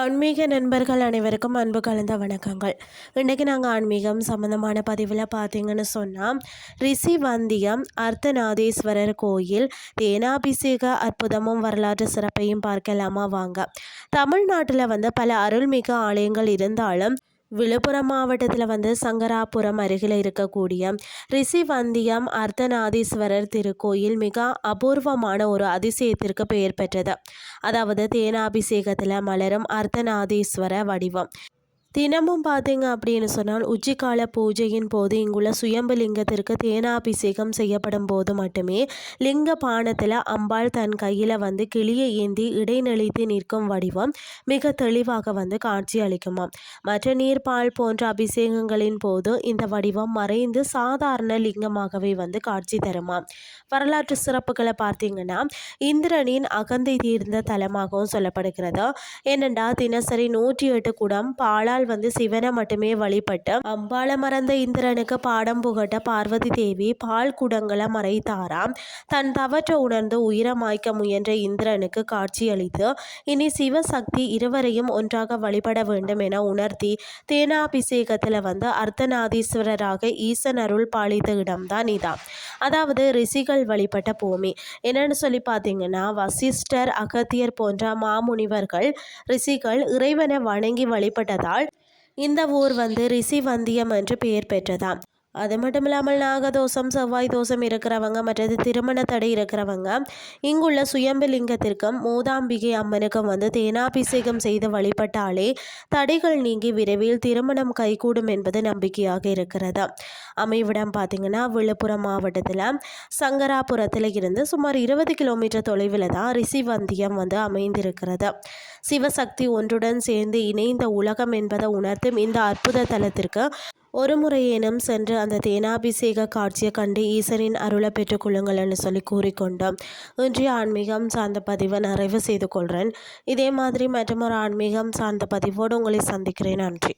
ஆன்மீக நண்பர்கள் அனைவருக்கும் அன்பு கலந்த வணக்கங்கள். இன்றைக்கி நாங்கள் ஆன்மீகம் சம்மந்தமான பதிவில் பார்த்தீங்கன்னு சொன்னால், ரிஷி வந்தியம் அர்த்தநாதீஸ்வரர் கோயில் தேனாபிஷேக அற்புதமும் வரலாற்று சிறப்பையும் பார்க்கலாமா வாங்க. தமிழ்நாட்டில் பல அருள்மிகு ஆலயங்கள் இருந்தாலும் விழுப்புரம் மாவட்டத்தில் சங்கராபுரம் அருகில் இருக்கக்கூடிய ரிஷிவந்தியம் அர்த்தநாதீஸ்வரர் திருக்கோயில் மிக அபூர்வமான ஒரு அதிசயத்திற்கு பெயர் பெற்றது. அதாவது தேனாபிஷேகத்தில் மலரும் அர்த்தநாதீஸ்வர வடிவம். தினமும் பார்த்தீங்க அப்படின்னு சொன்னால் உச்சிக்கால பூஜையின் போது இங்குள்ள சுயம்பு லிங்கத்திற்கு தேனாபிஷேகம் செய்யப்படும் போது மட்டுமே லிங்க பானத்தில் அம்பாள் தன் கையில் கிளியை ஏந்தி இடைநெளித்து நிற்கும் வடிவம் மிக தெளிவாக காட்சி அளிக்குமாம். மற்ற நீர்பால் போன்ற அபிஷேகங்களின் போது இந்த வடிவம் மறைந்து சாதாரண லிங்கமாகவே காட்சி தருமாம். வரலாற்று சிறப்புகளை பார்த்தீங்கன்னா, இந்திரனின் அகந்தை தீர்ந்த தலமாகவும் சொல்லப்படுகிறது. ஏனென்றா தினசரி 108 குடம் பாலால் சிவனை மட்டுமே வழிபட்டு அம்பாள மறந்த இந்திரனுக்கு பாடம் புகட்ட பார்வதி தேவி பால் குடங்களை மறைத்தாராம். தன் தவற்றை உணர்ந்து உயிரை மாய்க்க முயன்ற இந்திரனுக்கு காட்சி அளித்து இனி சிவசக்தி இருவரையும் ஒன்றாக வழிபட வேண்டும் என உணர்த்தி தேனாபிஷேகத்தில் அர்த்தநாதீஸ்வரராக ஈசன் அருள் பாலித்த இடம்தான் இதான். அதாவது ரிஷிகள் வழிபட்ட பூமி. என்னன்னு சொல்லி பார்த்தீங்கன்னா, வசிஷ்டர், அகத்தியர் போன்ற மாமுனிவர்கள் ரிஷிகள் இறைவனை வணங்கி வழிபட்டதால் இந்த ஊர் ரிஷிவந்தியம் என்று பெயர் பெற்றதாம். அது மட்டும் இல்லாமல் நாகதோஷம், செவ்வாய் தோஷம் இருக்கிறவங்க, மற்றது திருமண தடை இருக்கிறவங்க இங்குள்ள சுயம்பு லிங்கத்திற்கும் மூதாம்பிகை அம்மனுக்கும் தேனாபிஷேகம் செய்து வழிபட்டாலே தடைகள் நீங்கி விரைவில் திருமணம் கைகூடும் என்பது நம்பிக்கையாக இருக்கிறது. அமைவிடம் பார்த்திங்கன்னா, விழுப்புரம் மாவட்டத்தில் சங்கராபுரத்தில் இருந்து சுமார் 20 கிலோமீட்டர் தொலைவில் தான் ரிஷிவந்தியம் அமைந்திருக்கிறது. சிவசக்தி ஒன்றுடன் சேர்ந்து இணைந்த உலகம் என்பதை உணர்த்தும் இந்த அற்புத தலத்திற்கு ஒரு முறையேனும் சென்று அந்த தேனாபிஷேக காட்சியை கண்டு ஈசனின் அருளை பெற்றுக்கொள்ளுங்கள்னு சொல்லி கூறிக்கொண்டோம். இன்றைய ஆன்மீகம் சார்ந்த பதிவை நிறைவு செய்து கொள்கிறேன். இதே மாதிரி மற்றொரு ஆன்மீகம் சார்ந்த பதிவோடு உங்களை சந்திக்கிறேன். நன்றி.